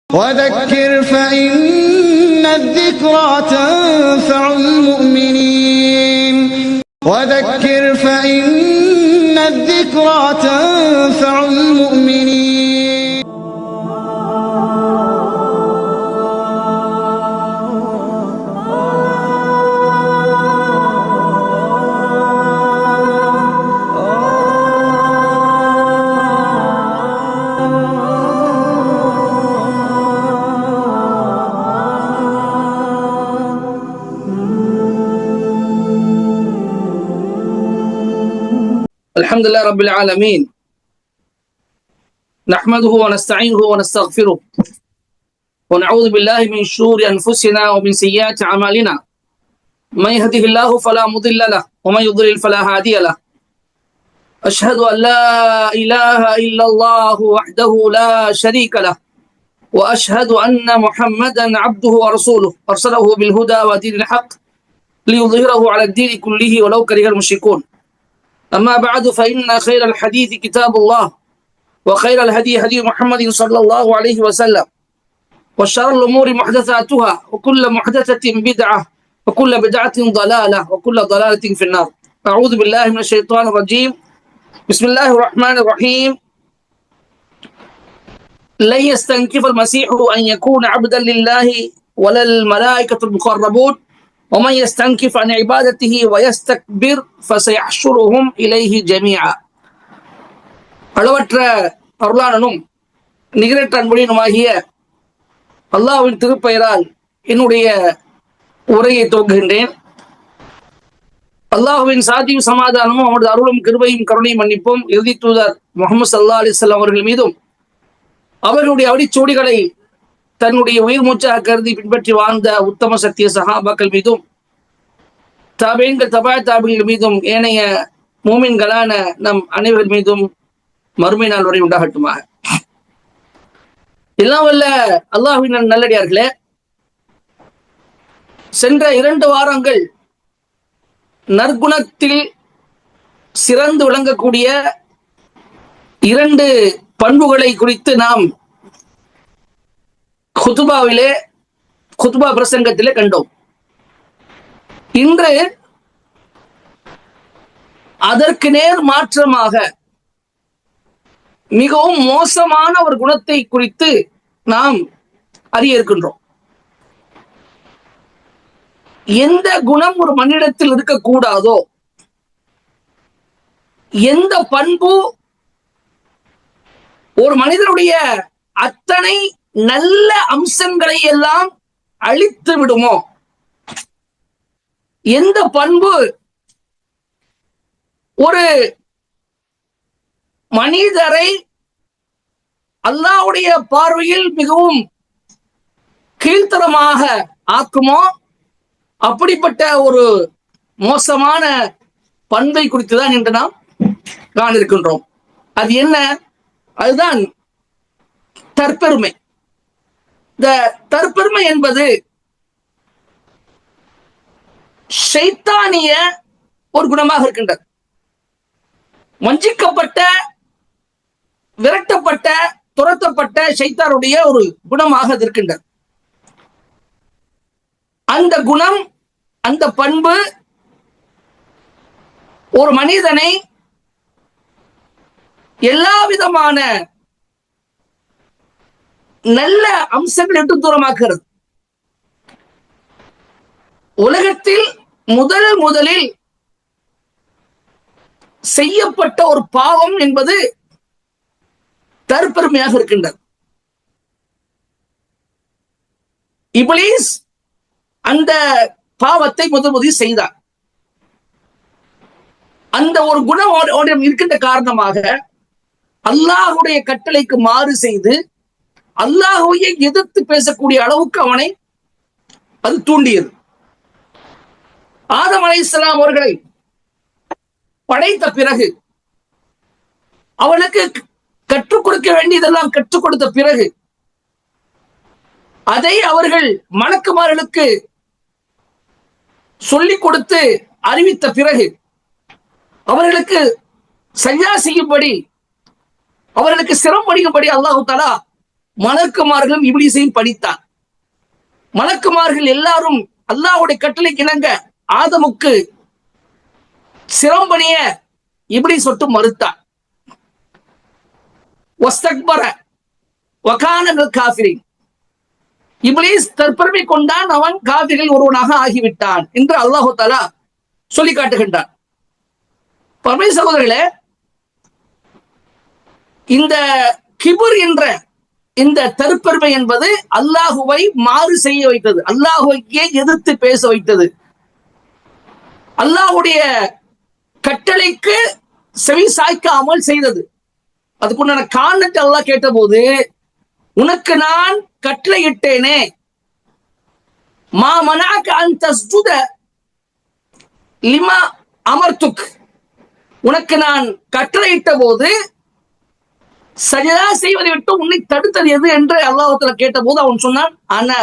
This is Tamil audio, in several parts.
وذكر فإن الذكرى تنفع المؤمنين وذكر فإن الذكرى تنفع المؤمنين. الحمد لله رب العالمين نحمده ونستعينه ونستغفره ونعوذ بالله من شرور أنفسنا ومن سيئات أعمالنا من يهده الله فلا مضل له ومن يضلل فلا هادي له أشهد أن لا إله إلا الله وحده لا شريك له وأشهد أن محمدا عبده ورسوله أرسله بالهدى ودين الحق ليظهره على الدين كله ولو كره المشركون. أما بعد فإن خير الحديث كتاب الله وخير الهدي هدي محمد صلى الله عليه وسلم وشر الأمور محدثاتها وكل محدثة بدعة وكل بدعة ضلالة وكل ضلالة في النار. أعوذ بالله من الشيطان الرجيم. بسم الله الرحمن الرحيم. لن يستنكف المسيح أن يكون عبدا لله ولا الملائكة المقربون ومن يستنكف عن عبادته ويستكبر فسيحشرهم إليه جميعا. அளவற்ற அருளாளனும் நிகரற்ற அன்புடையனுமாகிய அல்லாஹ்வின் திருப்பெயரால் என்னுடைய உரையை துவங்குகின்றேன். அல்லாஹ்வின் சாந்தியும் சமாதானமும் அவரது அருளும் கிருபையும் கருணையும் மன்னிப்பும் இறுதி தூதர் முஹம்மது ஸல்லல்லாஹு அலைஹி வஸல்லம் அவர்கள் மீதும் அவர்களுடைய அடிச்சூடிகளை தன்னுடைய உயிர் மூச்சாக கருதி பின்பற்றி வாழ்ந்த உத்தம சத்திய சஹாபாக்கள் மீதும் தாபீன்கள் தபா தாபீன்கள் மீதும் ஏனைய மூமின்களான நம் அனைவர்கள் மீதும் மறுமை நாள் வரை உண்டாகட்டுமாக. எல்லாம் வல்ல அல்லாஹ்வின் நல்லடியார்களே, சென்ற 2 வாரங்கள் நற்குணத்தில் சிறந்து விளங்கக்கூடிய 2 பண்புகளை குறித்து நாம் குத்பா பிரசங்கத்திலே கண்டோம். இன்று அதற்கு நேர் மாற்றமாக மிகவும் மோசமான ஒரு குணத்தை குறித்து நாம் அறிய இருக்கின்றோம். எந்த குணம் ஒரு மனிதத்தில் இருக்கக்கூடாதோ, எந்த பண்பு ஒரு மனிதனுடைய அத்தனை நல்ல அம்சங்களை எல்லாம் அழித்து விடுமோ, எந்த பண்பு ஒரு மனிதரை அல்லாஹ்வுடைய பார்வையில் மிகவும் கீழ்த்தரமாக ஆக்குமோ, அப்படிப்பட்ட ஒரு மோசமான பண்பை குறித்துதான் இன்று நாம் காண இருக்கின்றோம். அது என்ன? அதுதான் தற்பெருமை. இந்த தற்பெருமை என்பது ஷைத்தானிய ஒரு குணமாக இருக்கின்றது. வஞ்சிக்கப்பட்ட, விரட்டப்பட்ட, துரத்தப்பட்ட ஷைத்தானுடைய ஒரு குணமாக இருக்கின்றது. அந்த குணம், அந்த பண்பு ஒரு மனிதனை எல்லா விதமான நல்ல அம்சங்கள் விட்டு தூரமாக்குகிறது. உலகத்தில் முதலில் செய்யப்பட்ட ஒரு பாவம் என்பது தற்பெருமையாக இருக்கின்றது. இப்லீஸ் அந்த பாவத்தை முதலில் செய்தார். அந்த ஒரு குணம் இருக்கின்ற காரணமாக அல்லாஹ்வுடைய கட்டளைக்கு மாறு செய்து அல்லாஹ்வையே எதிர்த்து பேசக்கூடிய அளவுக்கு அவனை அது தூண்டியது. ஆதம் அலைஹிஸ்ஸலாம் அவர்களை படைத்த பிறகு, அவனுக்கு கற்றுக் கொடுக்க வேண்டியதெல்லாம் கற்றுக் கொடுத்த பிறகு, அதை அவர்கள் மலக்குமார்களுக்கு சொல்லிக் கொடுத்து அறிவித்த பிறகு, அவர்களுக்கு சஜ்ஜா செய்யும்படி, அவர்களுக்கு சிரமம் அளிக்கும்படி அல்லாஹு தஆலா மலக்குமார்களும் இப்லீஸையும் படித்தான். மலக்குமார்கள் எல்லாரும் அல்லாஹ்வுடைய கட்டளைக்கு இணங்க ஆதமுக்கு சிரம்பணிய இப்லீஸ் சொட்டு மறுத்தான். வஸ்தக்பர வகான மினல் காஃபிரின், இப்லீஸ் தற்பெருமை கொண்டான், அவன் காஃபிரில் ஒருவனாக ஆகிவிட்டான் என்று அல்லாஹு தஆலா சொல்லி காட்டுகின்றான். பரமேஸ்வர சகோதரர்களே, இந்த கிபுர் என்ற இந்த தற்பெருமை என்பது அல்லாஹுவை மாறு செய்ய வைத்தது, அல்லாஹுவையே எதிர்த்து பேச வைத்தது, அல்லாஹுடைய கட்டளைக்கு செவி சாய்க்காமல் செய்தது. அதுக்குண்டான காரணத்தை அல்லாஹ் கேட்டபோது, உனக்கு நான் கட்டளையிட்டேனே, மா மனாக அன் தஸ்ஜுத லிமா அமர்துக், உனக்கு நான் கட்டளையிட்ட போது சஜதா செய்வதை விட்டு உன்னை தடுத்தது எது என்று அல்லாஹ்வுத்தாலா கேட்ட போது அவன் சொன்னான், அன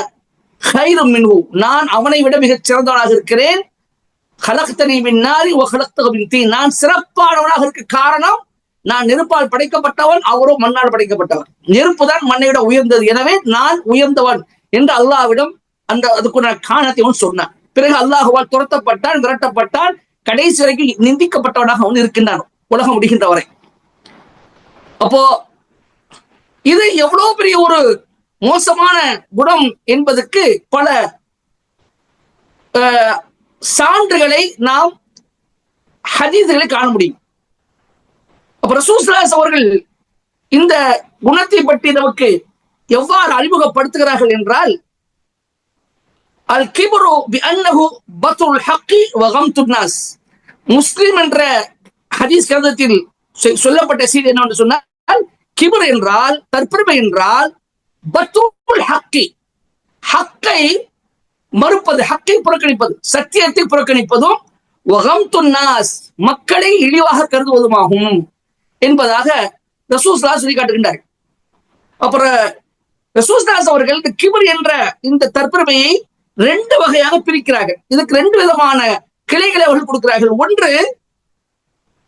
கைரும் மின்ஹு, நான் அவனை விட மிகச் சிறந்தவனாக இருக்கிறேன். கலக்தனி மின் நாரி வ கலக்தஹு மின் தீன், நான் சிறப்பானவனாக இருக்க காரணம், நான் நெருப்பால் படைக்கப்பட்டவன், அவரோ மண்ணால் படைக்கப்பட்டவன். நெருப்பு தான் மண்ணை விட உயர்ந்தது, எனவே நான் உயர்ந்தவன் என்று அல்லாஹ்விடம் அதுக்குள்ள காரணத்தை அவன் சொன்னான். பிறகு அல்லாஹுவால் துரத்தப்பட்டான், விரட்டப்பட்டான், கடைசி வரைக்கும் நிந்திக்கப்பட்டவனாக அவன் இருக்கின்றான் உலகம் முடிகின்ற வரை. அப்போ இது எவ்வளவு பெரிய ஒரு மோசமான குணம் என்பதற்கு பல சான்றுகளை நாம் ஹதீஸ்களை காண முடியும். அப்ப ரசூல் ஸல்லல்லாஹு அலைஹி அவர்கள் இந்த குணத்தை பற்றி நமக்கு எவ்வாறு அறிமுகப்படுத்துகிறார்கள் என்றால், அல் கிப்ரு பி அன்னஹு பத்ருல் ஹக்கி வ கம்துன் நாஸ், முஸ்லிம் என்ற ஹதீஸ் கிரந்தத்தில் சொல்லப்பட்ட செய்தி என்னவென்று சொன்னால், கிபர் என்றால், தற்பெருமை என்றால், பத்ருல் ஹக்கி, ஹக்கை மறுப்பது, ஹக்கை புறக்கணிப்பது, சத்தியத்தை புறக்கணிப்பதும், வ கம்துன் நாஸ், மக்களை இழிவாக கருதுவதுமாகும் என்பதாக ரசூல் ஸல்லல்லாஹு சொல்லி காட்டுகின்றார். அப்புறம் ரசூல் ஸல்லல்லாஹு அவர்கள் இந்த கிபர் என்ற இந்த தற்பெருமையை ரெண்டு வகையாக பிரிக்கிறார்கள். இதுக்கு ரெண்டு விதமான கிளைகளை அவர்கள் கொடுக்கிறார்கள். ஒன்று,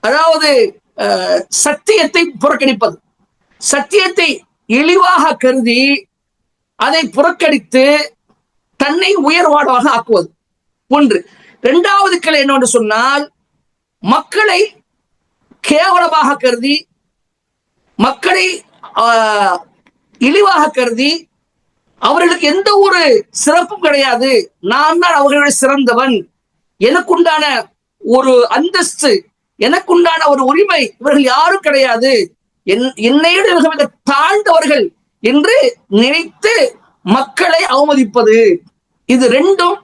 அதாவது சத்தியத்தை புறக்கணிப்பது, சத்தியத்தை இழிவாக கருதி அதை புறக்கணித்து தன்னை உயர்வானதாக ஆக்குவது ஒன்று. இரண்டாவது கிளை என்னவென்று சொன்னால், மக்களை கேவலமாக கருதி, மக்களை இழிவாக கருதி, அவர்களுக்கு எந்த ஒரு சிறப்பும் கிடையாது, நான் தான் அவர்களுடைய சிறந்தவன், எனக்குண்டான ஒரு அந்தஸ்து, எனக்குண்டான ஒரு உரிமை இவர்கள் யாரும் கிடையாது, என்னையோடு மிக தாழ்ந்தவர்கள் என்று நினைத்து மக்களை அவமதிப்பது, இது ரெண்டும்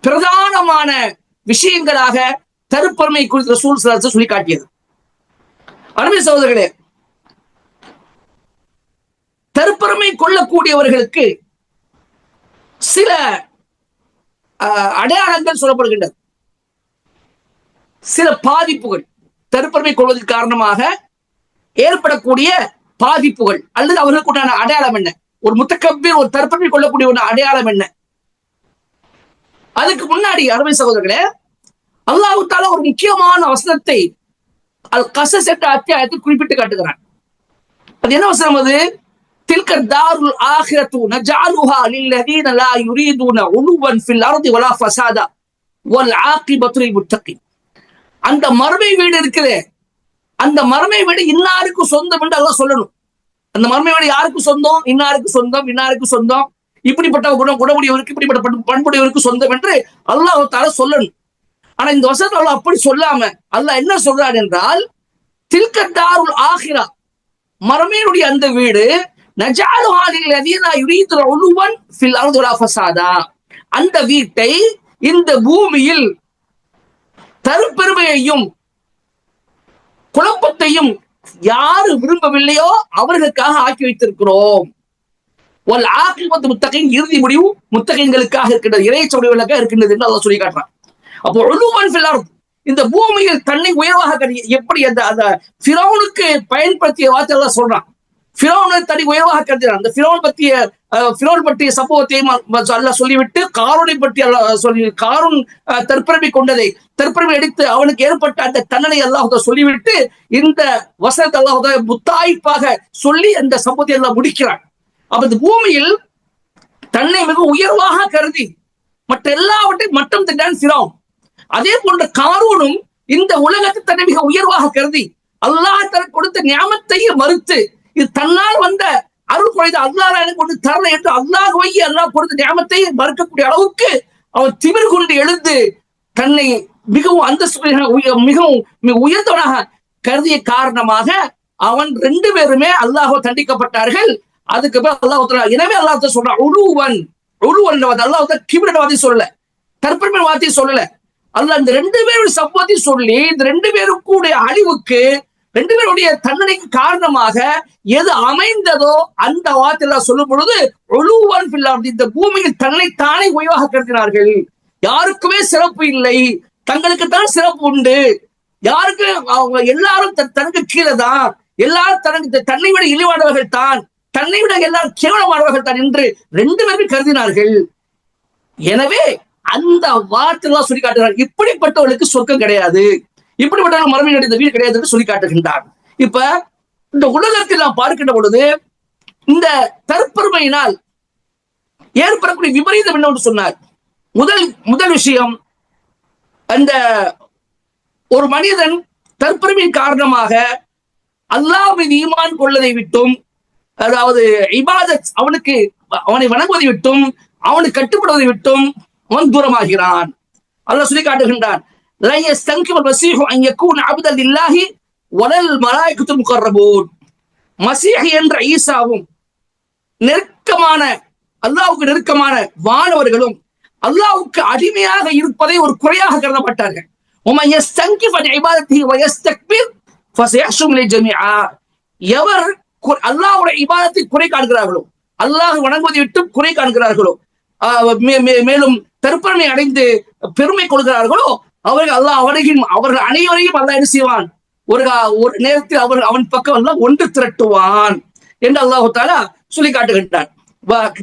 பிரதானமான விஷயங்களாக தற்பெருமை குறித்த ரசூல் ஸல்லல்லாஹு அலைஹி வஸல்லம் சொல்லி காட்டியது. அருமை சகோதரர்களே, தற்பெருமை கொள்ளக்கூடியவர்களுக்கு சில அடையாளங்கள் சொல்லப்படுகின்றது, சில பாதிப்புகள், தற்பெருமை கொள்வதற்கு காரணமாக ஏற்படக்கூடிய பாதிப்புகள் அல்லது அவர்களுக்கு உண்டான அடையாளம் என்ன, ஒரு முத்தக்கபீர், ஒரு தற்பெருமை கொள்ளக்கூடிய ஒரு அடையாளம் என்ன. அதுக்கு முன்னாடி அருமை சகோதரர்களே, அல்லாஹ் தஆலா ஒரு முக்கியமான வசனத்தை அல் கஸஸ் என்ற அத்தியாயத்தில் குறிப்பிட்டு காட்டுகிறான். அது என்ன வசனம்? அது தில்க தாருல் ஆகிரத்து நஜஅலுஹா லில்லதீன லா யுரீதுன உலுவன் ஃபில் அர்தி வலா ஃபஸாதா வல் ஆகிபத்து லில் முத்தகீன். அந்த மறுமை வீடு இருக்குதே, அந்த மறுமை வீடு இன்னாருக்கு சொந்தம் என்று அல்லாஹ் சொல்லணும். அந்த மறுமை வீடு யாருக்கு சொந்தம்? இன்னாருக்கு சொந்தம், இன்னாருக்கு சொந்தம், இப்படிப்பட்ட குணமுடையவருக்கு, இப்படிப்பட்ட பண்புடையவருக்கு சொந்தம் என்று அல்லாஹ் தஆலா சொல்லணும். ஆனா இந்த வசனத்தை அல்லாஹ் அப்படி சொல்லாம அல்லாஹ் என்ன சொல்றார் என்றால், தில்க தாருல் ஆகிரா, மறுமையினுடைய அந்த வீடு, நஜஅலுஹா லில்லதீன யுரீதுன உலுவன் ஃபில் அர்தி வலா ஃபஸாதா, அந்த வீட்டை இந்த பூமியில் தற்பெருமையையும் குழப்பத்தையும் யாரு விரும்பவில்லையோ அவர்களுக்காக ஆக்கி வைத்திருக்கிறோம். வல் ஆகிபத்து முத்தகீன், இறுதி முடிவு முத்தகீன்களுக்காக இருக்கின்றது, இறைச்சொடிகளுக்காக இருக்கின்றது என்று அல்லாஹ் சொல்லி காட்டுறான். அப்போ உலுவன் ஃபில் அர்தி, இந்த பூமியில் தன்னை உயர்வாக எப்படி அந்த ஃபிரௌனுக்கு பயன்படுத்திய வார்த்தை எல்லாம் சொல்றான். ஃபிரௌனை தனி உயர்வாக கருதினான். அந்த ஃபிரௌன் பற்றிய சம்பவத்தையும் அல்லாஹ் சொல்லிவிட்டு காரூனை பற்றி அல்லாஹ் சொல்லி, காரூன் தற்பெருமை கொண்டதை, தற்பெருமை எடுத்து அவனுக்கு ஏற்பட்ட அந்த தண்டனை அல்லாஹ் சொல்லிவிட்டு இந்த வசனத்தை அல்லாஹ் முத்தாய்ப்பாக சொல்லி அந்த சம்பவத்தை எல்லாம் முடிக்கிறான். அப்ப இந்த பூமியில் தன்னை மிக உயர்வாக கருதி மற்ற எல்லாவற்றையும் மட்டம் தட்டான் ஃபிரௌன். அதே போன்ற காரூனும் இந்த உலகத்தை தன்னை மிக உயர்வாக கருதி அல்லாஹ் தனக்கு கொடுத்த ஞாபகத்தையும் மறுத்து இது தன்னால் வந்த அருள் குறைந்த அல்லாஹ் எனக்கு கொண்டு தரல என்று அல்லாஹ்வை அல்லாஹ் கொடுத்த ஞாபகத்தை மறுக்கக்கூடிய அளவுக்கு அவன் திமிர் கொண்டு எழுந்து தன்னை மிகவும் மிகவும் உயர்ந்தவனாக கருதிய காரணமாக அவன் 2 பேருமே அல்லாஹ் தண்டிக்கப்பட்டார்கள். அதுக்கு பிறகு அல்லாஹ் எனவே அல்லாஹ் சொல்றான் உழுவன் அல்லாஹ் கிபிரவாதி சொல்லல, தற்பெருமை வார்த்தையை சொல்லல. அல்லாஹ் இந்த 2 பேருடைய சம்பவத்தை சொல்லி இந்த 2 பேருக்குடைய அழிவுக்கு 2 பேருடைய தண்டனைக்கு காரணமாக எது அமைந்ததோ அந்த வார்த்தையில சொல்லும் பொழுது உழுவன் இந்த பூமியில் தன்னை தானே உயவாக கருதினார்கள். யாருக்குமே சிறப்பு இல்லை, தங்களுக்கு தான் சிறப்பு உண்டு, யாருக்கு அவங்க எல்லாரும் தனக்கு கீழே தான், எல்லாரும் தன்னை விட இழிவானவர்கள் தான், தன்னை விட எல்லாரும் கேவலமானவர்கள் தான் என்று 2 பேருமே கருதினார்கள். எனவே அந்த வார்த்தைலாம் சொல்லி காட்டுகிறார். இப்படிப்பட்டவர்களுக்கு சொர்க்கம் கிடையாது, இப்படிப்பட்ட மறுமையில் இந்த வீடு கிடையாது என்று சொல்லி காட்டுகின்றார். இப்ப இந்த உலகத்தில் நாம் பார்க்கின்ற பொழுது இந்த தற்பெருமையினால் ஏற்படக்கூடிய விபரீதம் என்ன சொன்னார். முதல் விஷயம், அந்த ஒரு மனிதன் தற்பெருமையின் காரணமாக அல்லாஹ் மீது ஈமான் கொள்ளதை விட்டும், அதாவது இபாதத் அவனை வணங்குவதை விட்டும் அவனுக்கு கட்டுப்படுவதை விட்டும் அவன் தூரமாகிறான். அல்லாஹ் சொல்லி காட்டுகின்றான், மசீஹ் என்ற ஈசாவும் நெருக்கமான அல்லாஹ்வுக்கு நெருக்கமான வானவர்களும் அல்லாஹ்வுக்கு அடிமையாக இருப்பதை ஒரு குறையாக கருதப்பட்டார்கள். எவர் அல்லாஹ்வுடைய இபாதத்தை குறை காண்கிறார்களோ, அல்லாஹ் வணங்குவதை விட்டு குறை காண்கிறார்களோ, மேலும் தற்பெருமை அடைந்து பெருமை கொள்கிறார்களோ அவர்கள் அல்லாஹ் அவர்கள் அனைவரையும் அல்லாஹ் என்ன செய்வான், ஒரு நேரத்தில் அவன் பக்கம் அல்லாஹ் ஒன்று திரட்டுவான் என்று அல்லாஹ் தஆலா சொல்லி காட்டுகின்றான்.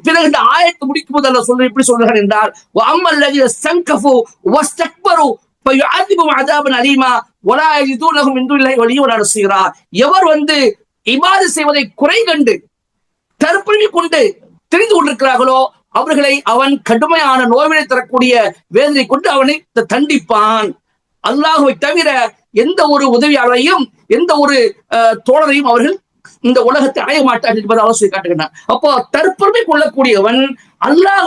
பிறகு இந்த ஆயத்தை முடிக்கும் போது அல்லாஹ் சொல்ற இப்படி சொல்கிறான் என்றால், வஅம்மல்லதீன ஸ்தன்கஃபு வஸ்தக்பரு ஃபயுஅذிபுஹும் அஸாபன் அலீமா வலா யஜிது லஹும் மின் துனில்லாஹி வலிய்யன் வலா நஸீரா. எவர் இபாதத் செய்வதை குறை கண்டு தற்பெருமை கொண்டு தெரிந்து கொண்டிருக்கிறார்களோ அவர்களை அவன் கடுமையான நோவினை தரக்கூடிய வேதனை கொண்டு அவனை தண்டிப்பான். அல்லாஹ்வை தவிர எந்த ஒரு உதவியாளரையும் எந்த ஒரு தோழரையும் அவர்கள் இந்த உலகத்தை அடைய மாட்டார்கள் என்பதை அவர் சொல்லி காட்டுகிறார். அப்போ தற்பெருமை கொள்ளக்கூடியவன் அல்லாஹ்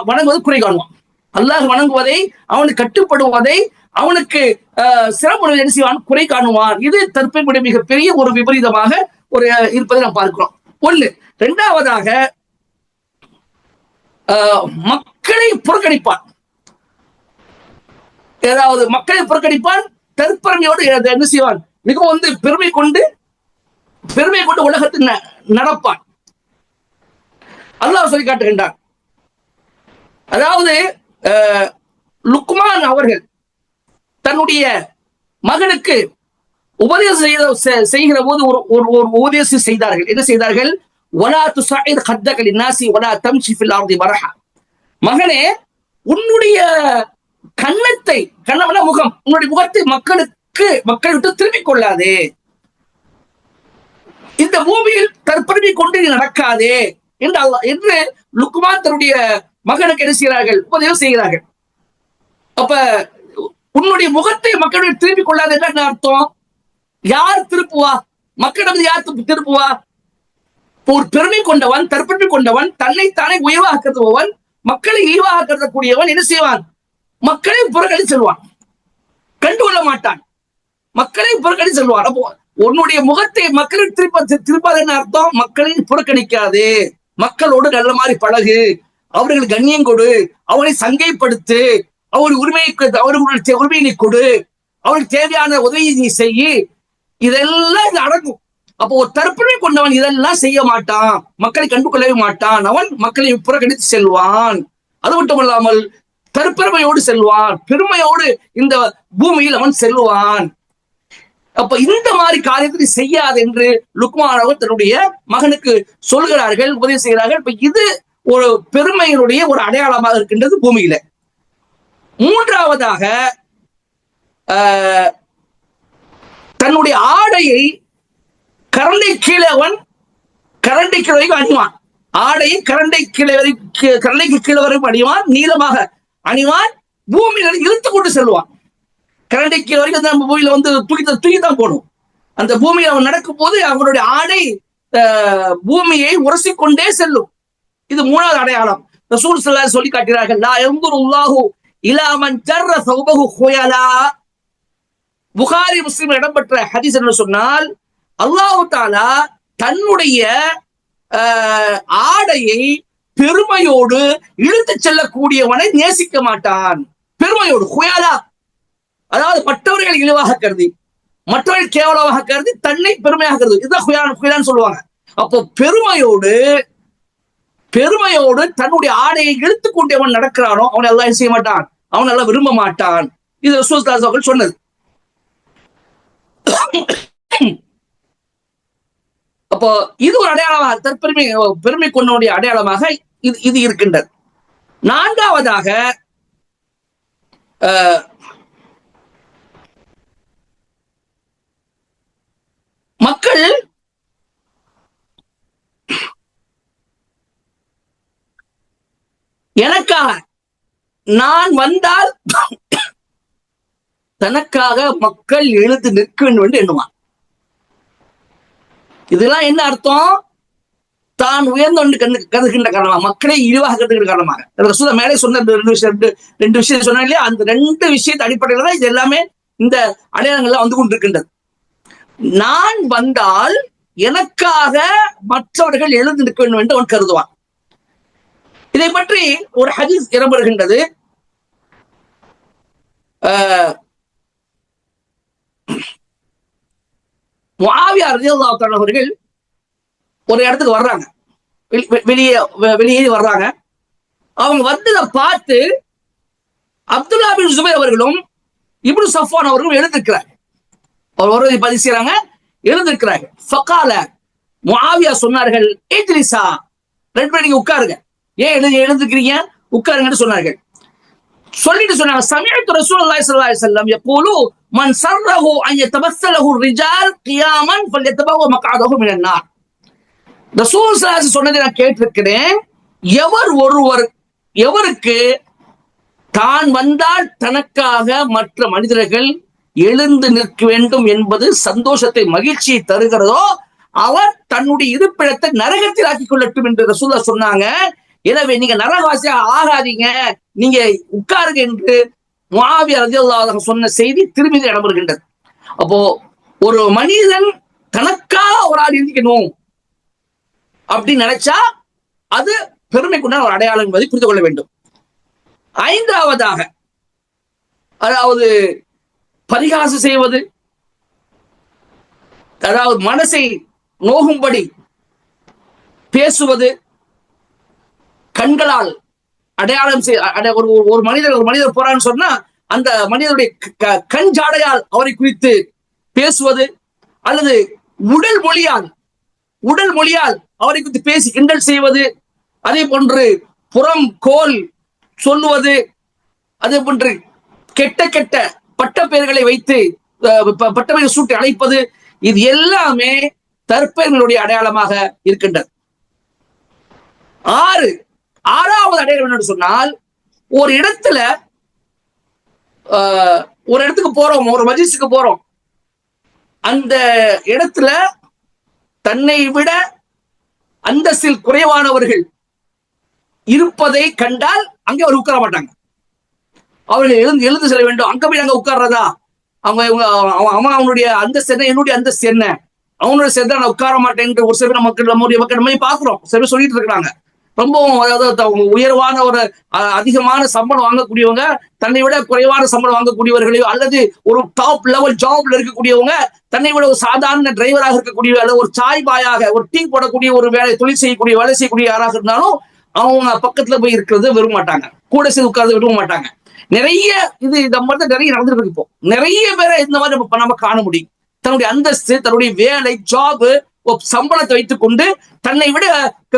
வணங்குவது குறை காணுவான். அல்லாஹ் வணங்குவதை, அவனுக்கு கட்டுப்படுவதை, அவனுக்கு சிறப்புடன் என்ன செய்வான், குறை காணுவான். இது தற்பெருமையுடைய மிகப்பெரிய ஒரு விபரீதமாக இருப்பதை நாம் பார்க்கிறோம். ஒண்ணு. 2வதாக மக்களை புறக்கணிப்பான். ஏதாவது மக்களை புறக்கணிப்பான், தற்பெருமையோடு என்ன செய்வான், மிகவும் பெருமை கொண்டு உலகத்தில் நடப்பான். அல்லாஹ் சொல்லி காட்டுகின்றான். அதாவது லுக்மான் அவர்கள் தன்னுடைய மகனுக்கு உபதேசம் செய்கிற போது ஒரு உபதேசம் செய்தார்கள். என்ன செய்தார்கள்? வலா துஸஇர் கத்தக லின்னாஸி வலா தம்ஷி ஃபில் அர்தி மரஹா. மகனே, உன்னுடைய கண்ணமான முகம், உன்னுடைய முகத்தை மக்களை விட்டு திரும்பிக் கொள்ளாதே, இந்த பூமியில் தற்பெருமை கொண்டு நீ நடக்காதே என்று லுக்மான் தன்னுடைய மகனுக்கு என்ன செய்கிறார்கள், உபதேசம் செய்கிறார்கள். அப்ப உன்னுடைய முகத்தை மக்களுடைய திருப்பிக் கொள்ளாத என்ன அர்த்தம்? யார் திருப்புவா? மக்களிடம் யார் திருப்புவா? ஒரு பெருமை கொண்டவன், தற்பெருமை கொண்டவன், தன்னைத்தானே உயர்வாக கருதுபவன், மக்களை இழிவாக கருதக்கூடியவன் என்ன செய்வான்? மக்களை புறக்கணி செல்வான், கண்டுகொள்ள மாட்டான், மக்களை புறக்கணி செல்வான். அப்போ உன்னுடைய முகத்தை மக்களுக்கு திருப்பாத என்ன அர்த்தம்? மக்களை புறக்கணிக்காதே, மக்களோடு நல்ல மாதிரி பழகு, அவர்களுக்கு கண்ணியம் கொடு, அவரை சங்கைப்படுத்து, அவர்களுடைய உரிமையை நீ கொடு, அவருக்கு தேவையான உதவியை நீ செய்யி, இதெல்லாம் இது அடங்கும். அப்போ ஒரு தற்பெருமை கொண்டவன் இதெல்லாம் செய்ய மாட்டான், மக்களை கண்டுகொள்ளவே மாட்டான், அவன் மக்களை புறக்கணித்து செல்வான். அது மட்டுமல்லாமல் தற்பெருமையோடு செல்வான், பெருமையோடு இந்த பூமியில் அவன் செல்வான். அப்ப இந்த மாதிரி காரியத்தை செய்யாது என்று லுக்மான் அவர்கள் தன்னுடைய மகனுக்கு சொல்கிறார்கள், உதவி செய்கிறார்கள். இப்ப இது ஒரு பெருமையினுடைய ஒரு அடையாளமாக இருக்கின்றது பூமியில. 3வதாக தன்னுடைய ஆடையை கரண்டை கீழே அவன் கரண்டை கீழே வரைக்கும் அணிவான். ஆடையை கரண்டைக்கு கீழே வரைக்கும் அணிவான், நீளமாக அணிவான், பூமியில இழுத்து கொண்டு செல்வான். கரண்டை கீழே வரைக்கும் நம்ம பூமியில வந்து தூக்கி தான் போடும். அந்த பூமியில் அவன் நடக்கும் போது அவனுடைய ஆடை பூமியை உரசிக்கொண்டே செல்லும். இது மூணாவது அடையாளம். ரசூல் ஸல்லல்லாஹு சொல்லி காட்டுகிறார்கள், லா யன்துருல்லாஹு இலா மன் ஜர்ர ஸௌபஹு ஹுயலா. புகாரி முஸ்லிம் இடம்பெற்ற ஹதீஸ் என்று சொன்னால், அல்லாஹ் தஆலா தன்னுடைய ஆடையை பெருமையோடு இழுத்து செல்லக்கூடியவனை நேசிக்க மாட்டான். பெருமையோடு ஹுயலா, அதாவது மற்றவர்கள் இழிவாக கருதி, மற்றவர்கள் கேவலமாக கருதி, தன்னை பெருமையாக கருது. இதுதான் ஹுயான் சொல்லுவாங்க. அப்போ பெருமையோடு தன்னுடைய ஆடையை இழுத்து கொண்டு அவன் நடக்கிறானோ அவனை எல்லாம் செய்ய மாட்டான், அவன் எல்லாம் விரும்ப மாட்டான். இது ரசூல் ஸல்லல்லாஹு அலைஹி வஸல்லம் சொன்னது. அப்போ இது ஒரு அடையாளமாக, பெருமை கொண்டவனுடைய அடையாளமாக இது இருக்கின்றது. நான்காவதாக மக்கள் எனக்காக நான் வந்தால் தனக்காக மக்கள் எழுந்து நிற்க வேண்டும் என்று எண்ணுவான். இதெல்லாம் என்ன அர்த்தம்? தான் உயர்ந்த கருதுகின்ற காரணமாக, மக்களை இழிவாக கருதுகின்ற காரணமாக. மேலே சொன்ன ரெண்டு விஷயம் சொன்னா இல்லையா, அந்த ரெண்டு விஷயத்தை அடிப்படையில் தான் இது எல்லாமே இந்த அடையாளங்கள்லாம் வந்து கொண்டிருக்கின்றது. நான் வந்தால் எனக்காக மற்றவர்கள் எழுந்து நிற்க வேண்டும் என்று அவன் கருதுவான். இதை பற்றி ஒரு ஹதீஸ் இடம்பெறுகின்றது. முஆவியா ரலியல்லாஹு தஆலா அவர்கள் ஒரு இடத்துக்கு வர்றாங்க, வெளியே வர்றாங்க. அவங்க வந்ததை பார்த்து அப்துல்லா பின் ஜுபைர் அவர்களும் இப்னு சஃப்வான் அவர்களும் எழுந்திருக்கிறாங்க. அவர் வருவதை பதிவு செய்யறாங்க, எழுந்திருக்கிறாங்க. ஃபகால முஆவியா சொன்னார்கள், இஜ்லிஸா, ரெண்டு பேரும் நீங்க உட்காருங்க. ஏன் எழுந்திருக்கிறீங்க, உட்காருங்கன்னு சொன்னார்கள். சொல்லிட்டு சொன்னாங்க, சமிஅத்து ரசூலுல்லாஹி ஸல்லல்லாஹு அலைஹி வஸல்லம் யகூலு மன் சர்ரஹு அன் யதமஸ்ஸலஹு ரிஜால் கியாமன் ஃபல்யதபவ மக்அதஹு மினன் நார். ரசூல் ஸல்லல்லாஹு அலைஹி வஸல்லம் சொன்னதை நான் கேட்டிருக்கிறேன். எவருக்கு தான் வந்தால் தனக்காக மற்ற மனிதர்கள் எழுந்து நிற்க வேண்டும் என்பது சந்தோஷத்தை, மகிழ்ச்சியை தருகிறதோ அவர் தன்னுடைய இருப்பிடத்தை நரகத்தில் ஆக்கிக் கொள்ளட்டும் என்று ரசூலுல்லாஹ் சொன்னாங்க. எனவே நீங்க நரகவாசியாக ஆகாதீங்க, நீங்க உட்காருங்க என்று முஆவியா ரலியல்லாஹு அன்ஹு சொன்ன செய்தி திரும்பி இடம்பெறுகின்றது. அப்போ ஒரு மனிதன் தனக்காக ஒரு ஆள் எழுந்திக்கணும் அப்படின்னு நினைச்சா அது பெருமைக்குண்டான ஒரு அடையாளம் என்பதை புரிந்து கொள்ள வேண்டும். ஐந்தாவதாக, அதாவது பரிகாசம் செய்வது, அதாவது மனசை நோகும்படி பேசுவது, கண்களால் அடையாளம் ஒரு மனிதர் போறான்னு சொன்னா அந்த மனிதனுடைய கண் ஜாடையால் அவரை குறித்து பேசுவது, அல்லது உடல் மொழியால் அவரை குறித்து பேசி கிண்டல் செய்வது, அதே போன்று புறம் கோல் சொல்லுவது, அதே போன்று கெட்ட பட்ட பெயர்களை வைத்து பட்ட பெயர் சூட்டி அழைப்பது, இது எல்லாமே தற்பெயர்களுடைய அடையாளமாக இருக்கின்றது. ஆறாவது அடையாளம் என்னன்னு சொன்னால், ஒரு இடத்துக்கு போறோம், ஒரு மஜ்லிஸுக்கு போறோம், அந்த இடத்துல தன்னை விட அந்தஸ்தில் குறைவானவர்கள் இருப்பதை கண்டால் அங்கே அவர் உட்கார மாட்டாங்க. அவர்கள் எழுந்து செல்ல வேண்டும். அங்க போய் அங்க உட்கார்றதா, அவனுடைய அந்தஸ்து என்ன, என்னுடைய அந்தஸ்து என்ன, அவனுடைய சேர்ந்தா நான் உட்கார மாட்டேன் என்று ஒரு சில நம்முடைய மக்கள் பாக்குறோம். சில பேர் சொல்லிட்டு இருக்கிறாங்க. ரொம்பவும் அதாவது உயர்வான ஒரு அதிகமான சம்பளம் வாங்கக்கூடியவங்க தன்னை விட குறைவான சம்பளம் வாங்கக்கூடியவர்களையோ, அல்லது ஒரு டாப் லெவல் ஜாப்ல இருக்கக்கூடியவங்க தன்னை விட ஒரு சாதாரண டிரைவராக இருக்கக்கூடிய, அல்லது ஒரு சாய் பாயாக, ஒரு டீ போடக்கூடிய ஒரு வேலை செய்யக்கூடிய யாராக இருந்தாலும் அவங்க பக்கத்துல போய் இருக்கிறது விரும்ப மாட்டாங்க, கூட சேர்ந்து உட்கார்ந்து விரும்ப மாட்டாங்க. நிறைய இந்த மாதிரி நிறைய நடந்துருக்கு. இப்போ நிறைய பேரை இந்த மாதிரி நம்ம காண முடியும். தன்னுடைய அந்தஸ்து, தன்னுடைய வேலை, ஜாப், சம்பளத்தை வைத்துக் கொண்டு தன்னை விட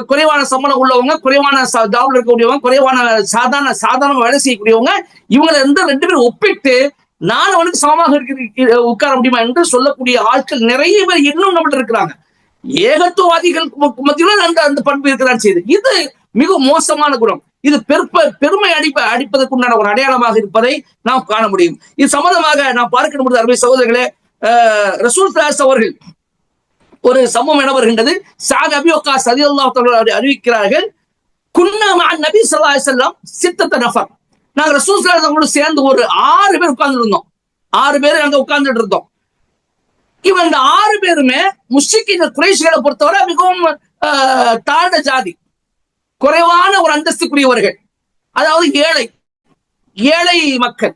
குறைவான சம்பளம் உள்ளவங்க, குறைவான ஜாப்ல இருக்கக்கூடியவங்க, குறைவான சாதாரண வேலை செய்யக்கூடியவங்க, இவங்களை ரெண்டு பேரும் ஒப்பிட்டு நான் அவனுக்கு சமமாக உட்கார முடியுமா என்று சொல்லக்கூடிய ஆட்கள் நிறைய பேர் இன்னும் நம்மகிட்ட இருக்கிறாங்க. ஏகத்துவவாதிகள் மத்தியிலும் அந்த அந்த பண்பு இருக்கதான் செய்யுது. இது மிக மோசமான குணம். இது பெருமை அடிப்பதற்குண்டான ஒரு அடையாளமாக இருப்பதை நாம் காண முடியும். இது சம்பந்தமாக நாம் பார்க்க முடியும். அருமை சகோதரர்களே, ரசூல் ஸல்லல்லாஹு அவர்கள் ஒரு சம்பவம் என வருகின்றது. ஸஅத் அபி வக்காஸ் ரலியல்லாஹு தஆலா அறிவிக்கிறார்கள், குன்னா மஅ நபி ஸல்லல்லாஹு அலைஹி வஸல்லம் சித்தத நஃபர். நாங்க ரசூல் ஸல்லல்லாஹு அலைஹி வஸல்லம் சேர்ந்து ஒரு 6 பேர் உட்கார்ந்து இருந்தோம். 6 பேர் அங்க உட்கார்ந்துட்டு இருந்தோம். இவன் இந்த 6 பேருமே முஷ்ரிக்கீன் குறைஷிகளை பொறுத்தவரை மிகவும் தாழ்ந்த ஜாதி, குறைவான ஒரு அந்தஸ்துக்குரியவர்கள், அதாவது ஏழை மக்கள்.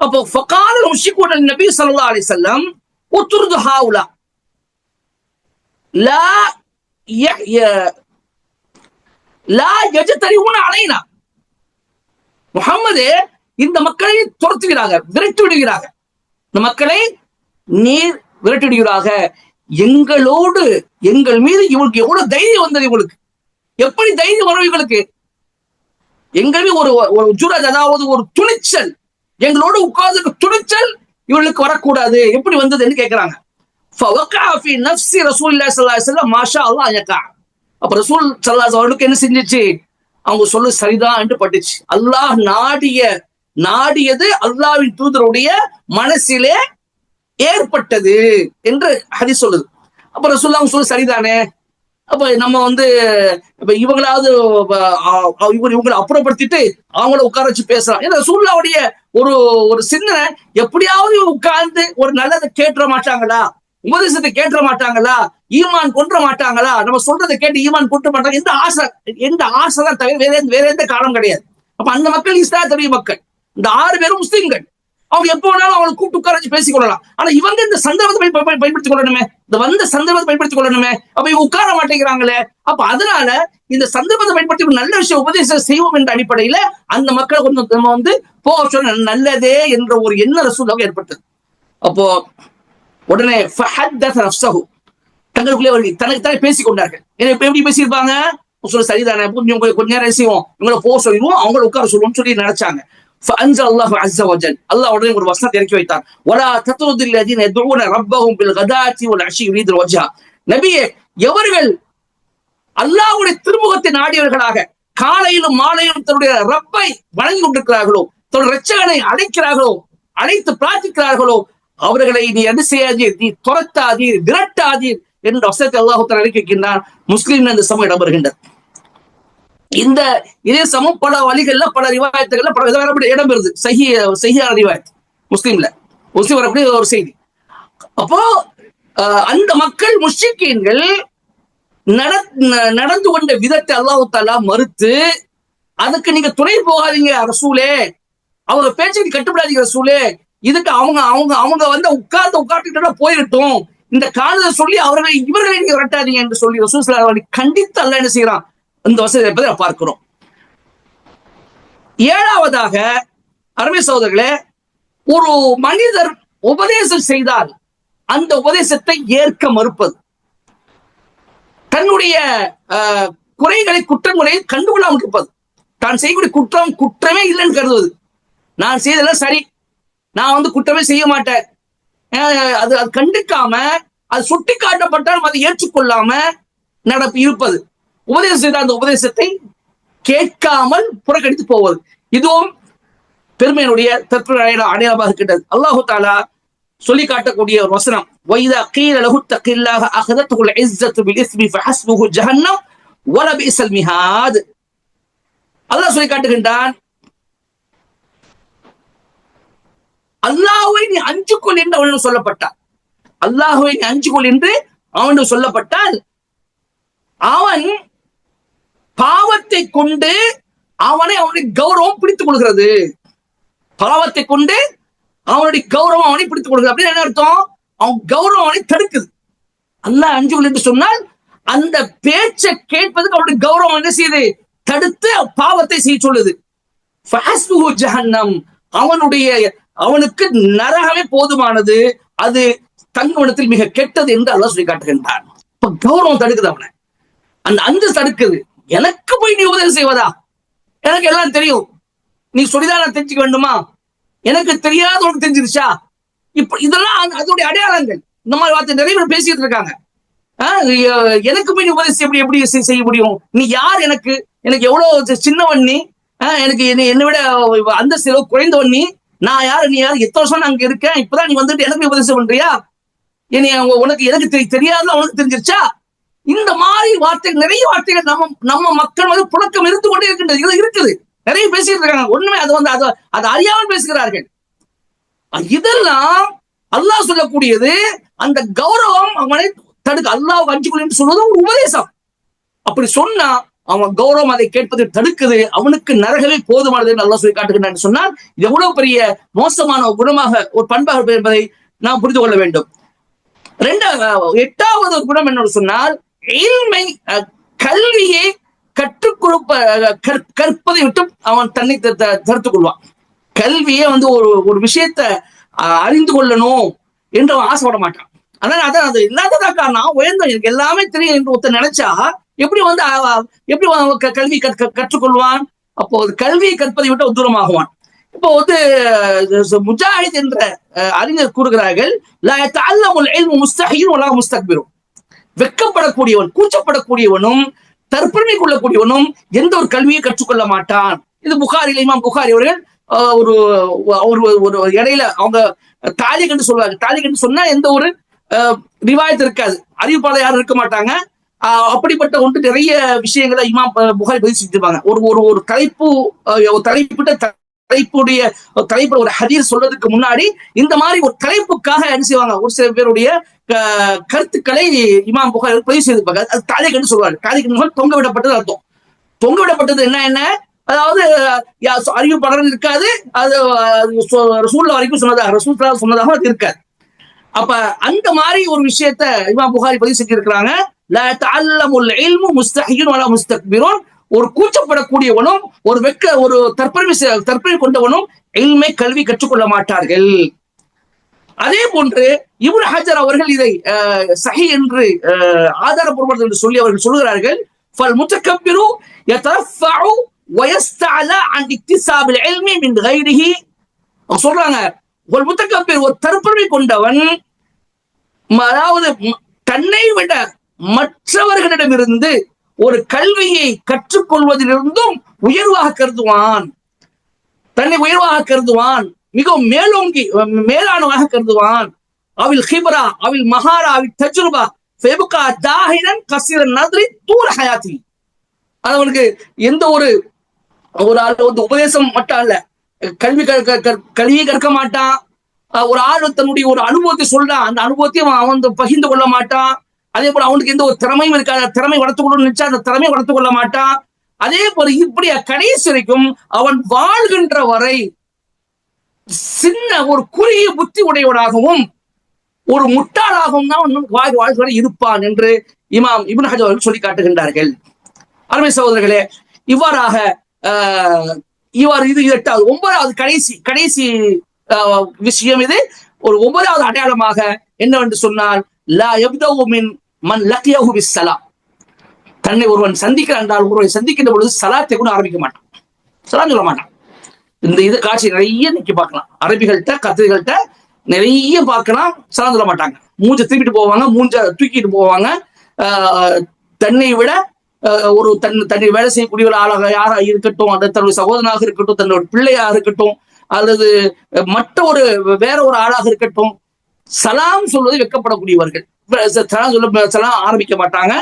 அப்போ ஃபகால முஷ்ரிகூன நபி ஸல்லல்லாஹு அலைஹி வஸல்லம் உத்ருது ஹாவுலா லா யஜ்தரிஊன அலைனா. முஹம்மதே, இந்த மக்களை துரத்துகிறாங்க, விரட்டி விடுகிறாங்க. இந்த மக்களை நீர் விரட்டிடுகிறாக. எங்களோடு, எங்கள் மீது இவங்களுக்கு எவ்வளவு தைரியம் வந்தது, இவங்களுக்கு எப்படி தைரியம் வரும், இவங்களுக்கு எங்கள் மீது ஒரு ஜுரத், அதாவது ஒரு துணிச்சல், எங்களோடு உட்கார்ந்து துணிச்சல் இவர்களுக்கு வரக்கூடாது, எப்படி வந்ததுன்னு கேட்கிறாங்க. அப்ப ரசூல் ஸல்லல்லாஹு அவர்களுக்கு என்ன செஞ்சிச்சு, அவங்க சொல்லு சரிதான் என்று பட்டுச்சு. அல்லாஹ் நாடியது அல்லாஹ்வின் தூதருடைய மனசிலே ஏற்பட்டது என்று ஹதீஸ் சொல்லுது. அப்ப ரசூலுல்லாஹ் அவங்க சொல்லு சரிதானே, அப்ப நம்ம இப்ப இவங்களாவது இவங்களை அப்புறப்படுத்திட்டு அவங்கள உட்கார வச்சு பேசலாம். ஏன்னா ரசூலுல்லாஹ்வுடைய ஒரு சிந்தனை, எப்படியாவது உட்கார்ந்து ஒரு நல்லதை கேட்டுற மாட்டாங்களா, உபதேசத்தை கேட்டுற மாட்டாங்களா, ஈமான் கொன்ற மாட்டாங்களா, நம்ம சொல்றதை கேட்டு ஈமான் கொன்ற மாட்டாங்க, எந்த ஆசை தான் தவிர வேற எந்த காரணம் கிடையாது. அப்ப அந்த மக்கள் இஸ்லாத்துடைய மக்கள், இந்த 6 பேரும் முஸ்லிம்கள். அவங்க எப்போ வேணாலும் அவங்களை கூப்பிட்டு உட்கார வச்சு பேசிக் கொள்ளலாம். ஆனா இவங்க இந்த சந்தர்ப்பத்தை பயன்படுத்திக் கொள்ளணுமே, இந்த வந்த சந்தர்ப்பத்தை பயன்படுத்திக் கொள்ளணுமே. அப்ப இவங்க உட்கார மாட்டேங்கிறாங்களே. அப்ப அதனால இந்த சந்தர்ப்பத்தை பயன்படுத்தி நல்ல விஷயம் உபதேசம் செய்வோம் என்ற அடிப்படையில அந்த மக்களை கொஞ்சம் போக சொன்ன நல்லதே என்ற ஒரு எண்ண ரசூலுல்லாஹ் ஏற்பட்டது. அப்போ உடனே தங்களுக்குள்ளே தனக்கு பேசிக் கொண்டார்கள். எப்படி பேசியிருப்பாங்க, சொல்ல சரிதானே, கொஞ்ச நேரம் செய்வோம், இவங்களை போக சொல்லிடுவோம், அவங்களை உட்கார சொல்லுவோம் சொல்லி நினைச்சாங்க. அல்லாஹ் உடனே ஒரு வசனத்தை இறக்கி வைத்தார். நபியே, எவர்கள் அல்லாஹ்வுடைய திருமுகத்தை நாடியவர்களாக காலையிலும் மாலையிலும் தன்னுடைய ரப்பை வணங்கி கொண்டிருக்கிறார்களோ, தன்னுடைய இரட்சகனை அழைக்கிறார்களோ, அழைத்து பிரார்த்திக்கிறார்களோ, அவர்களை நீ என்ன செய்யாதீர், நீ துரத்தாதீர், விரட்டாதீர் என்ற வசனத்தை அல்லாஹ் தஆலா இறக்கி வைக்கின்றான். முஸ்லிம் இந்த சமம் இடம்பெறுகின்றது. இதே சமம் பல வழிகள்ல, பல ரிவாயத்துகள்ல பல இடம்பெறுது. சஹீஹான ரிவாயத் முஸ்லிம் வரக்கூடிய ஒரு செய்தி. அப்போ அந்த மக்கள் முஷ்ரிக்கீன்கள் நடந்து கொண்ட விதத்தை அல்லாஹ் தஆலா மறுத்து, அதுக்கு நீங்க துணை போகாதீங்க ரசூலே, அவங்க பேச்சுக்கு கட்டுப்படாதீங்க ரசூலே, இதுக்கு அவங்க உட்கார்ந்துட்டு போயிடட்டும், இந்த காலத்தை சொல்லி இவர்களை நீங்க விரட்டாதீங்க என்று சொல்லி ரசூல் ஸல்லல்லாஹு அலைஹி கண்டித்து அல்லாஹ் என்ன செய்யறான், இந்த வசனத்தை என்பதை பார்க்கிறோம். 7வதாக அருமை சகோதரர்களே, ஒரு மனிதர் உபதேசம் செய்தால் அந்த உபதேசத்தை ஏற்க மறுப்பது, தன்னுடைய குறைகளை குற்றங்களை கண்டுகொள்ளாமல் இருப்பது, தான் செய்யக்கூடிய குற்றமே இல்லைன்னு கருதுவது, நான் செய்ததெல்லாம் சரி, நான் குற்றமே செய்ய மாட்டேன், அது கண்டுக்காம, அது சுட்டி காட்டப்பட்டால் அதை ஏற்றுக்கொள்ளாம இருப்பது, உபதேசம் செய்த அந்த உபதேசத்தை கேட்காமல் புறக்கணித்து போவது, இதுவும் பெருமையினுடைய அடையாளமாக இருக்கின்றது. அல்லாஹு தஆலா சொல்லி காட்டக்கூடிய ஒரு வசனம், வைதா கீல லஹு தக்கில்லாஹ அஹதத்துல் இஸ்ஸத்து பில் இஸ்மி ஃபஹஸ்புஹு ஜஹன்னம் வலபிஸல் மிஹாத். அல்லாஹ் சொல்லி காட்டுகின்றான், அல்லாஹ்வை நீ அஞ்சுக்கொள் என்று அவனிடம் சொல்லப்பட்டான். அல்லாஹ்வை நீ அஞ்சுக்கொள் என்று அவனிடம் சொல்லப்பட்டால், அவன் பாவத்தை கொண்டு அவனுடைய கௌரவம் பிடித்துக் கொள்கிறது. பாவத்தை கொண்டு அவனுடைய கௌரவம் அவனை பிடித்துக் கொள்கிறது. அப்படின்னு என்ன அர்த்தம், அவன் கௌரவம் அவனை தடுக்குது. அல்லாஹ் அஞ்சுக்கொள் என்று சொன்னால் அந்த பேச்சை கேட்பதுக்கு அவனுடைய கௌரவம் என்ன செய்யுது, தடுத்து பாவத்தை செய்ய சொல்லுது. ஃபஹஸ்புஹு ஜஹன்னம், அவனுக்கு நரகமே போதுமானது, அது தங்குமிடத்தில் மிக கெட்டது என்று அல்லாஹ் சொல்லி காட்டுகின்றான். இப்ப கௌரவம் தடுக்குது, அவனை அந்த அந்தஸ்து தடுக்குது. எனக்கு போய் நீ உபதேசம் செய்வதா, எனக்கு எல்லாம் தெரியும், நீ சொல்லிதான் நான் தெரிஞ்சுக்க வேண்டுமா, எனக்கு தெரியாத உனக்கு தெரிஞ்சிருச்சா, இப்ப இதெல்லாம் அதோடைய அடையாளங்கள். இந்த மாதிரி வார்த்தை நிறைய பேர் பேசிட்டு இருக்காங்க. எனக்கு போய் உபதேசம் எப்படி எப்படி செய்ய முடியும்? நீ யார்? எனக்கு எனக்கு எவ்வளவு சின்னவன் நீ, எனக்கு என்னை விட அந்த செலவு குறைந்தவன் நீ. நான் யாரு, நீ யாரு? எத்தனை வருஷம் நான் அங்க இருக்கேன், இப்பதான் நீ வந்துட்டு எனக்கு உபதேசம் பண்றியா? என்னை உனக்கு எனக்கு தெரியாத உனக்கு தெரிஞ்சிருச்சா? இந்த மாதிரி வார்த்தைகள், நிறைய வார்த்தைகள் நம்ம மக்கள் வந்து புழக்கம் இருந்து கொண்டே இருக்கின்றது, இருக்குது. நிறைய பேசிட்டு இருக்காங்க, ஒண்ணுமே அது வந்து அதை அறியாமல் பேசுகிறார்கள். இதெல்லாம் அல்லாஹ் சொல்லக்கூடியது. அந்த கௌரவம் அவனை தடுக்க, அல்லாஹ் அஞ்சுக்கொள் சொல்வது ஒரு உபதேசம். அப்படி சொன்னா அவன் கௌரவம் அதை கேட்பதை தடுக்குது, அவனுக்கு நரகவே போதுமானது அல்லாஹ் சொல்லி காட்டுகின்றான் சொன்னால் எவ்வளவு பெரிய மோசமான ஒரு குணமாக, ஒரு பண்பாக என்பதை நாம் புரிந்து கொள்ள வேண்டும். எட்டாவது ஒரு குணம் என்னன்னு சொன்னால், கல்வியை கற்றுக் கற்பதை விட்டு அவன் தன்னை தடுத்துக் கொள்வான். கல்வியை வந்து ஒரு விஷயத்த அறிந்து கொள்ளணும் என்று அவன் ஆசைப்பட மாட்டான். அதான் அது இல்லாததா காரணம், உயர்ந்த எனக்கு எல்லாமே தெரியும் என்று ஒருத்தர் நினைச்சா எப்படி கல்வி கற்றுக்கொள்வான்? அப்போ கல்வியை கற்பதை விட்டு தூரமாகுவான். இப்போ வந்து முஜாஹித் என்ற அறிஞர் கூறுகிறார்கள், வெக்கப்படக்கூடியவன், கூச்சப்படக்கூடியவனும் தற்பெருமை கொள்ளக்கூடியவனும் எந்த ஒரு கல்வியை கற்றுக்கொள்ள மாட்டான். இது புகாரில் இமாம் புகாரி அவர்கள் ஒரு இடையில அவங்க தாலிக் என்று சொல்வாங்க. தாலிக் என்று சொன்னா எந்த ஒரு ரிவாயத்து இருக்காது, அறிவிப்பாளர் யாரும் இருக்க மாட்டாங்க. அப்படிப்பட்ட ஒன்று நிறைய விஷயங்களை இமாம் புகாரி பதிவு செஞ்சிருப்பாங்க. ஒரு தலைப்பிட்ட தலைப்பு ஒரு ஹதீஸ் சொல்றதுக்கு முன்னாடி இந்த மாதிரி ஒரு தலைப்புக்காக என்ன செய்வாங்க, ஒரு சில பேருடைய கருத்துக்களை இமாம் புகாரி பதிவு செய்திருப்பாங்க. அது தாலிக் என்று சொல்வாங்க. தாலிக் தொங்க விடப்பட்டது அர்த்தம். தொங்க விடப்பட்டது என்ன, அதாவது அறிவிப்பாளர் இருக்காது, அது ரசூல் வரைக்கும் சொன்னதாக அது இருக்காது. அப்ப அந்த மாதிரி ஒரு விஷயத்த இமாம் புகாரி பதிவு செஞ்சிருக்கிறாங்க. ஒரு கூச்சப்படக்கூடியவனும் ஒரு தற்பெருமை கொண்டவனும் இல்மை கல்வி கற்றுக்கொள்ள மாட்டார்கள். அதே போன்று இப்னு ஹஜர் அவர்கள் இதை சஹீஹ் என்று ஆதாரப்பூர்வம் என்று சொல்லி அவர்கள் சொல்கிறார்கள், ஃபல் முத்தகப்பிரு யதரஃபஉ வயஸ்தஅலா அன் இக்திசாபில் இல்மி மின் கைரிஹி. சொல்றாங்க, ஒரு முத்தகப்பிர், ஒரு தற்பெருமை கொண்டவன், அதாவது தன்னை விட மற்றவர்களிடமிருந்து ஒரு கல்வியை கற்றுக்கொள்வதிலிருந்தும் உயர்வாக கருதுவான், தன்னை உயர்வாக கருதுவான், மிகவும் மேலோங்கி மேலானவாக கருதுவான். அவில் ஹிப்ரா அவில் மஹாரா அவில் தஜ்ருபா ஃபெபுகா தாஹிரன் கஸீரன் நத்ரி தூர ஹயாத்தி. அவனுக்கு எந்த ஒரு ஆள் வந்து உபதேசம் மட்டும் அல்ல, கல்வியை கற்க மாட்டான். ஒரு ஆள் தன்னுடைய ஒரு அனுபவத்தை சொல்றான், அந்த அனுபவத்தையும் அவன் பகிர்ந்து கொள்ள மாட்டான். அதே போல அவனுக்கு எந்த ஒரு திறமையும் இருக்காது, திறமை வளர்த்துக் கொள்ளணும்னு நினைச்சா அந்த திறமையை வளர்த்துக் கொள்ள மாட்டான். அதே போல இப்படி கடைசி வரைக்கும் அவன் வாழ்கின்ற வரை சின்ன ஒரு குறுகிய புத்தி உடையவனாகவும் ஒரு முட்டாளாகவும் தான் வாழ்வரை இருப்பான் என்று இமாம் இப்னு ஹஜர் அவர்கள் சொல்லி காட்டுகின்றார்கள். அருமை சகோதரர்களே, இவ்வாறாக இது எட்டாவது. ஒன்பதாவது கடைசி விஷயம் இது. ஒரு ஒன்பதாவது அடையாளமாக என்னவென்று சொன்னால், லா யப்தஉ மின் மன் லக்கியஹு பிஸ்ஸலாம். தன்னை ஒருவன் சந்திக்கிறான் என்றால், ஒருவரை சந்திக்கின்ற பொழுது சலாத்தை கூட ஆரம்பிக்க மாட்டான், சலாம் சொல்ல மாட்டான். இது காட்சி நிறைய இன்னைக்கு பார்க்கலாம். அரபிகள்கிட்ட கத்திரிகள்கிட்ட நிறைய பார்க்கலாம், சலாம் சொல்ல மாட்டாங்க. மூஞ்ச திருப்பிட்டு போவாங்க, மூஞ்ச தூக்கிட்டு போவாங்க. தன்னை விட ஒரு தன்னை வேலை செய்யக்கூடிய ஒரு ஆளாக யாராக இருக்கட்டும், அந்த தன்னுடைய சகோதரனாக இருக்கட்டும், தன்னுடைய பிள்ளையாக இருக்கட்டும், அல்லது மற்ற வேற ஒரு ஆளாக இருக்கட்டும், சலாம் சொல்வது வெட்கப்படக்கூடியவர்கள். சலாம் ஆரம்பிக்க மாட்டாங்க.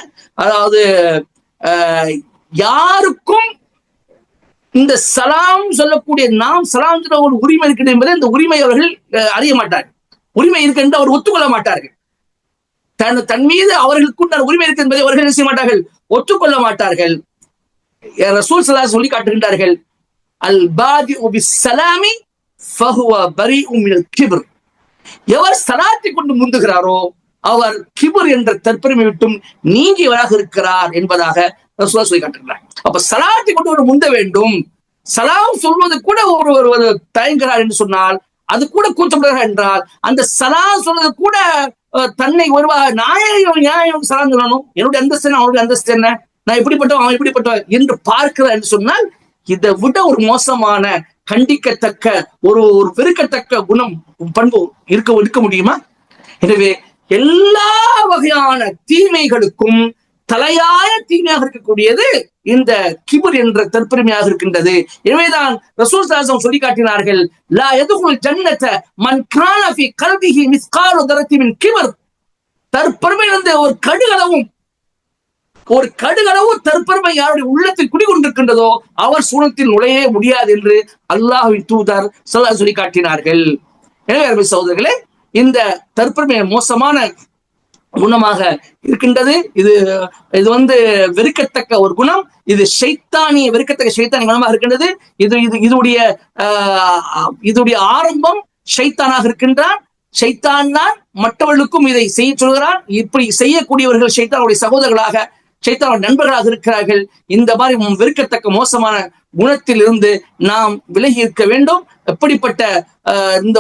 அதாவது யாருக்கும் இந்த சலாம் சொல்லக்கூடிய நாம் சலாம் சொல்ல ஒரு உரிமை இருக்கிறது என்பதை இந்த உரிமை அவர்கள் அறிய மாட்டார்கள். உரிமை இருக்கு என்று அவர் ஒத்துக்கொள்ள மாட்டார்கள். தன் மீது அவர்களுக்கு உரிமை இருக்கு என்பதை அவர்கள் செய்ய மாட்டார்கள், ஒத்துக்கொள்ள மாட்டார்கள். ரசூல் ஸல்லல்லாஹு சொல்லி காட்டுகின்றார்கள், அல் பாதிஉ பிஸ்ஸலாமி ஃபஹுவ பரீஉ மினல் கிப்ர். எவர் சலாத்தை கொண்டு முந்துகிறாரோ அவர் கிபர் என்ற தற்பெருமை விட்டும் நீங்கியவராக இருக்கிறார் என்பதாக ரசூல் சொல்லி காட்டுகிறார். அப்ப சலாத்தை கொண்டு ஒரு முந்த வேண்டும். சலாம் சொல்வது கூட ஒரு தயங்குகிறார் என்று சொன்னால், அது கூட கூச்சப்படுகிறார் என்றால், அந்த சலாம் சொல்வது கூட தன்னை ஒருவாக நியாயம் சலாம் சொல்லணும், என்னுடைய அந்தஸ்து என்ன, அவனுடைய அந்தஸ்து என்ன, நான் இப்படிப்பட்டவன் அவன் இப்படிப்பட்டவன் என்று பார்க்கிறார் என்று சொன்னால், இதை விட ஒரு மோசமான கண்டிக்கத்தக்க ஒரு வெறுக்கத்தக்க குணம் பண்பு இருக்க முடியுமா? எனவே எல்லா வகையான தீமைகளுக்கும் தலையாய தீமையாக இருக்கக்கூடியது இந்த கிபர் என்ற தற்பெருமையாக இருக்கின்றது. எனவேதான் ரசூல் ஸல்லல்லாஹு அலைஹி வஸல்லம் சொல்லி காட்டினார்கள், லா யதுகுல் ஜன்னத மன் கான ஃபீ கல்பிஹி மிஸ்காலு தரத்தி மின் கிபர். தற்பெருமையிலிருந்து ஒரு கடுகளவு தற்பெருமை யாருடைய உள்ளத்தில் குடிகொண்டிருக்கின்றதோ அவர் சூனத்தில் நுழைய முடியாது என்று அல்லாஹ்வின் தூதர் ஸல்லல்லாஹு அலைஹி சொல்லி காட்டினார்கள். எனவே அருமை சகோதரர்களே, இந்த தற்பெருமை மோசமான குணமாக இருக்கின்றது. இது வெறுக்கத்தக்க ஒரு குணம். இது வெறுக்கத்தக்க ஷைத்தானிய குணமாக இருக்கின்றது. இதுடைய ஆரம்பம் ஷைத்தானாக இருக்கின்றான். ஷைத்தான் தான் மற்றவர்களுக்கும் இதை செய்ய சொல்கிறான். இப்படி செய்யக்கூடியவர்கள் ஷைத்தானுடைய சகோதரர்களாக, ஷைத்தானுடைய நண்பர்களாக இருக்கிறார்கள். இந்த மாதிரி வெறுக்கத்தக்க மோசமான குணத்தில் இருந்து நாம் விலகி இருக்க வேண்டும். எப்படிப்பட்ட இந்த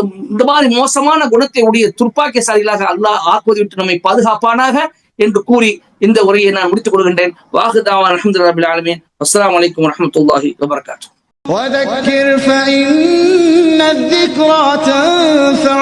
மாதிரி மோசமான குணத்தை உடைய துர்ப்பாக்கியசாலிகளாக அல்லாஹ் ஆக்குவதை விட்டு நம்மை பாதுகாப்பானாக என்று கூறி இந்த உரையை நான் முடித்துக் கொள்கின்றேன். வாஹிதாவான் அல்ஹம்துலில்லாஹி ரப்பில் ஆலமீன். அஸ்ஸலாமு அலைக்கும் வரஹ்மத்துல்லாஹி வபரகாத்துஹு. وذكر فإن الذكرى تنفع